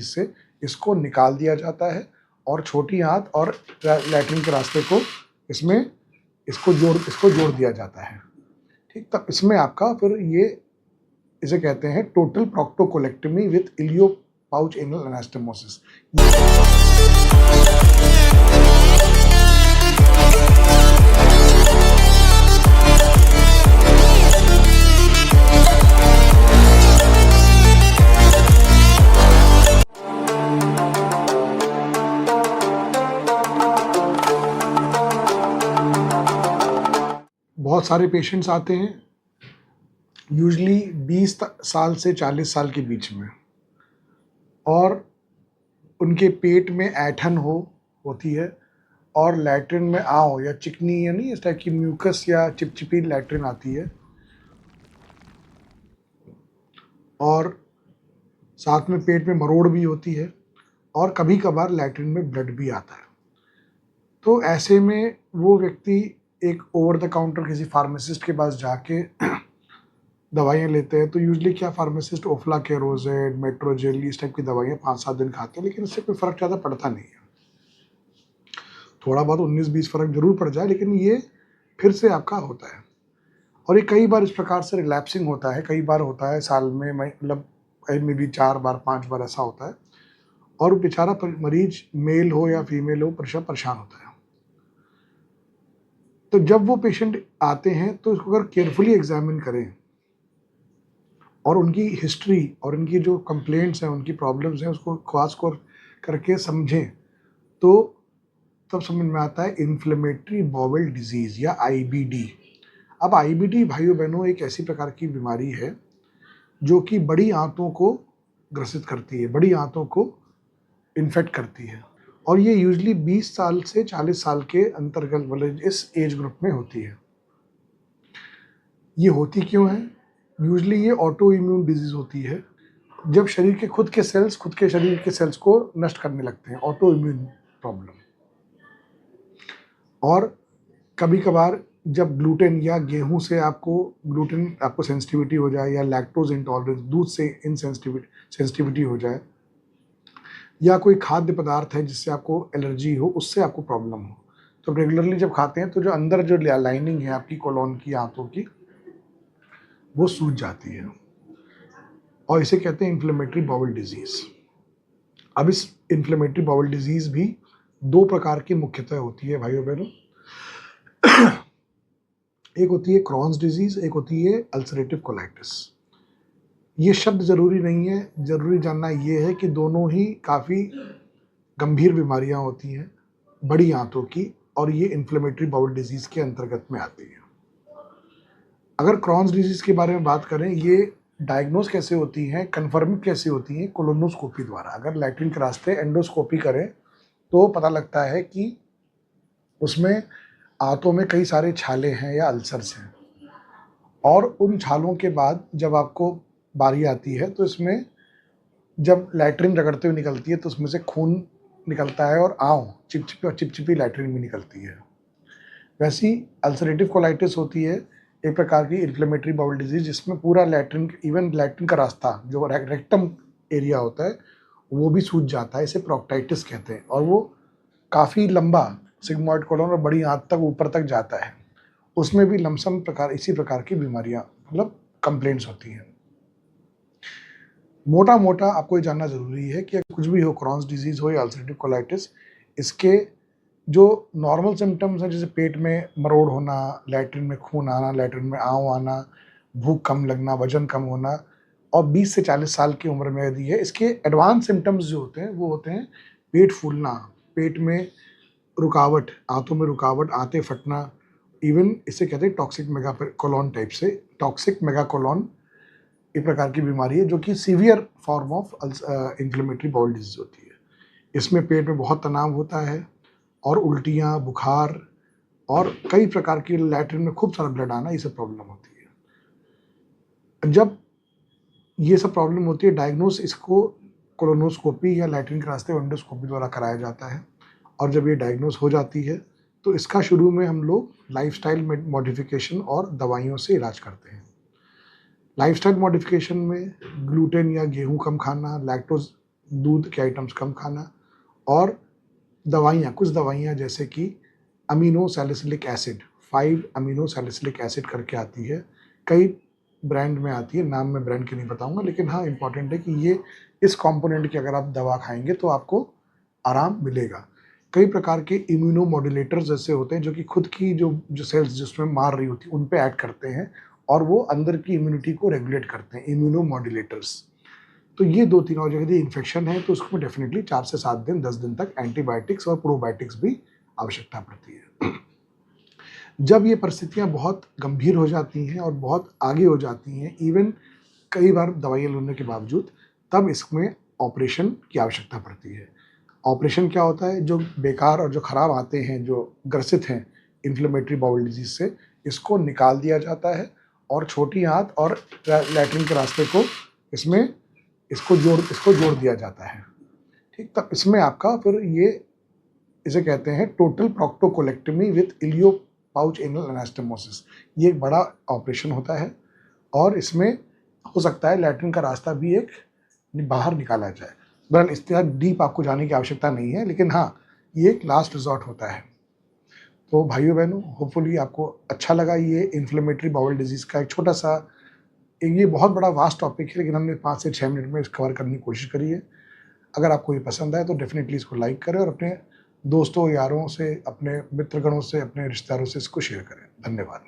इससे इसको निकाल दिया जाता है और छोटी आंत और लैट्रिन के रास्ते को इसको जोड़ दिया जाता है। ठीक, तब इसमें आपका फिर ये इसे कहते हैं टोटल प्रोक्टोकोलेक्टमी विथ इलियो पाउच एनल एनास्टेमोसिस। बहुत सारे पेशेंट्स आते हैं यूजली 20 साल से 40 साल के बीच में, और उनके पेट में ऐंठन होती है और लैट्रिन में आओ या चिकनी या नहीं इस टाइप की म्यूकस या चिपचिपी लैट्रिन आती है, और साथ में पेट में मरोड़ भी होती है और कभी कभार लैट्रिन में ब्लड भी आता है। तो ऐसे में वो व्यक्ति एक ओवर द काउंटर किसी फार्मासिस्ट के पास जाके दवाइयाँ लेते हैं। तो यूजली क्या फार्मासिस्ट ओफ्लाकेरोजेड, मेट्रोजेल इस टाइप की दवाइयाँ 5-7 दिन खाते हैं, लेकिन इससे कोई फ़र्क ज़्यादा पड़ता नहीं है। थोड़ा बहुत 19-20 फ़र्क जरूर पड़ जाए, लेकिन ये फिर से आपका होता है और ये कई बार इस प्रकार से रिलैप्सिंग होता है। कई बार होता है साल में, मतलब में भी 4 बार 5 बार ऐसा होता है, और बेचारा मरीज मेल हो या फीमेल हो परेशान होता है। तो जब वो पेशेंट आते हैं तो इसको अगर केयरफुली एग्जामिन करें और उनकी हिस्ट्री और उनकी जो कंप्लेंट्स हैं, उनकी प्रॉब्लम्स हैं, उसको खास करके समझें, तो तब समझ में आता है इन्फ्लेमेटरी बाउल डिजीज़ या IBD। अब IBD भाइयों बहनों एक ऐसी प्रकार की बीमारी है जो कि बड़ी आंतों को ग्रसित करती है, बड़ी आंतों को इन्फेक्ट करती है, और ये यूजली 20 साल से 40 साल के अंतर्गत वाले इस एज ग्रुप में होती है। ये होती क्यों है? यूजली ये ऑटो इम्यून डिजीज़ होती है, जब शरीर के खुद के शरीर के सेल्स को नष्ट करने लगते हैं, ऑटो इम्यून प्रॉब्लम। और कभी कभार जब ग्लूटेन या गेहूं से आपको सेंसिटिविटी हो जाए, या लैक्टोज इंटॉलरेंस, दूध से सेंसिटिविटी हो जाए, या कोई खाद्य पदार्थ है जिससे आपको एलर्जी हो, उससे आपको प्रॉब्लम हो, तो रेगुलरली जब खाते हैं तो जो अंदर जो लाइनिंग है आपकी कोलोन की, आंतों की, वो सूज जाती है, और इसे कहते हैं इन्फ्लेमेटरी बाउल डिजीज़। अब इस इन्फ्लेमेटरी बाउल डिजीज़ भी 2 प्रकार की मुख्यतः होती है भाइयों बहनों। एक होती है क्रॉन्स डिजीज़, एक होती है अल्सरेटिव कोलाइटिस। ये शब्द ज़रूरी नहीं है, ज़रूरी जानना ये है कि दोनों ही काफ़ी गंभीर बीमारियां होती हैं बड़ी आंतों की, और ये इन्फ्लेमेटरी बाउल डिजीज़ के अंतर्गत में आती है। अगर क्रॉन्स डिजीज़ के बारे में बात करें, ये डायग्नोज कैसे होती हैं, कन्फर्म कैसे होती हैं? कोलोनोस्कोपी द्वारा। अगर लैट्रिन के रास्ते एंडोस्कोपी करें तो पता लगता है कि उसमें आंतों में कई सारे छाले हैं या अल्सर्स हैं, और उन छालों के बाद जब आपको बारी आती है तो इसमें जब लैट्रिन रगड़ते हुए निकलती है तो उसमें से खून निकलता है और चिपचिपी लैट्रिन भी निकलती है। वैसी अल्सरेटिव कोलाइटिस होती है एक प्रकार की इन्फ्लेमेटरी बाउल डिजीज, जिसमें पूरा लैट्रिन का रास्ता जो रेक्टम एरिया होता है वो भी सूज जाता है। इसे प्रोक्टाइटिस कहते हैं, और वो काफ़ी लंबा सिग्मॉइड कोलोन और बड़ी आंत तक ऊपर तक जाता है। उसमें भी लमसम इसी प्रकार की बीमारियां, मतलब कंप्लेंट्स होती हैं। मोटा आपको ये जानना ज़रूरी है कि कुछ भी हो, क्रॉन्स डिजीज़ हो या अल्सरेटिव कोलाइटिस, इसके जो नॉर्मल सिम्टम्स हैं, जैसे पेट में मरोड़ होना, लैट्रिन में खून आना, लैट्रिन में आंव आना, भूख कम लगना, वजन कम होना, और 20 से 40 साल की उम्र में यदि है, इसके एडवांस सिम्टम्स जो होते हैं वो होते हैं पेट फूलना, पेट में रुकावट, आंतों में रुकावट, आंतें फटना, इवन इसे कहते हैं टॉक्सिक मेगाकोलोन टाइप से। टॉक्सिक मेगाकोलोन एक प्रकार की बीमारी है जो कि severe form of inflammatory bowel disease होती है। इसमें पेट में बहुत तनाव होता है और उल्टियाँ, बुखार और कई प्रकार की लैट्रिन में खूब सारा ब्लड आना, ये सब प्रॉब्लम होती है। जब ये सब प्रॉब्लम होती है, डायग्नोस इसको कोलोनोस्कोपी या लैट्रिन के रास्ते एंडोस्कोपी द्वारा कराया जाता है, और जब ये डायग्नोस हो जाती है तो इसका शुरू में हम लोग लाइफस्टाइल मॉडिफिकेशन और दवाइयों से इलाज करते हैं। लाइफस्टाइल मॉडिफिकेशन में ग्लूटेन या गेहूं कम खाना, लैक्टोज दूध के आइटम्स कम खाना, और दवाइयाँ, कुछ दवाइयाँ जैसे कि amino salicylic acid, 5 amino salicylic acid करके आती है, कई ब्रांड में आती है, नाम मैं ब्रांड के नहीं बताऊँगा, लेकिन हाँ इम्पॉर्टेंट है कि ये इस कंपोनेंट की अगर आप दवा खाएँगे तो आपको आराम मिलेगा। कई प्रकार के इम्यूनो मॉड्यूलेटर्स ऐसे होते हैं जो कि खुद की जो सेल्स जिसमें मार रही होती है उन पे ऐड करते हैं और वो अंदर की इम्यूनिटी को रेगुलेट करते हैं, इम्यूनो मॉड्यूलेटर्स। तो ये 2-3, और यदि इन्फेक्शन है तो उसमें डेफिनिटली 4 से 7 दिन, 10 दिन तक एंटीबायोटिक्स और प्रोबायोटिक्स भी आवश्यकता पड़ती है। जब ये परिस्थितियाँ बहुत गंभीर हो जाती हैं और बहुत आगे हो जाती हैं, इवन कई बार दवाइयाँ लेने के बावजूद, तब इसमें ऑपरेशन की आवश्यकता पड़ती है। ऑपरेशन क्या होता है? जो बेकार और जो खराब आते हैं, जो ग्रसित हैं इन्फ्लेमेटरी बाउल डिजीज़ से, इसको निकाल दिया जाता है और छोटी आंत और लैट्रिन के रास्ते को इसमें इसको जोड़ दिया जाता है। ठीक, तब इसमें आपका फिर ये इसे कहते हैं टोटल प्रोक्टोकोलेक्टमी विथ इलियो पाउच एनल एनास्टेमोसिस। ये एक बड़ा ऑपरेशन होता है और इसमें हो सकता है लैट्रिन का रास्ता भी एक बाहर निकाला जाए। बहरहाल इस तरह डीप आपको जाने की आवश्यकता नहीं है, लेकिन हाँ, ये एक लास्ट रिज़ॉर्ट होता है। तो भाइयों-बहनों, होपफुली आपको अच्छा लगा ये इन्फ्लेमेटरी बाउल डिज़ीज़ का एक छोटा-सा, ये बहुत बड़ा वास्ट टॉपिक है, लेकिन हमने 5 से 6 मिनट में कवर करने की कोशिश करी है। अगर आपको ये पसंद आए तो डेफ़िनेटली इसको लाइक करें और अपने दोस्तों, यारों से, अपने मित्रगणों से, अपने रिश्तेदारों से इसको शेयर करें। धन्यवाद।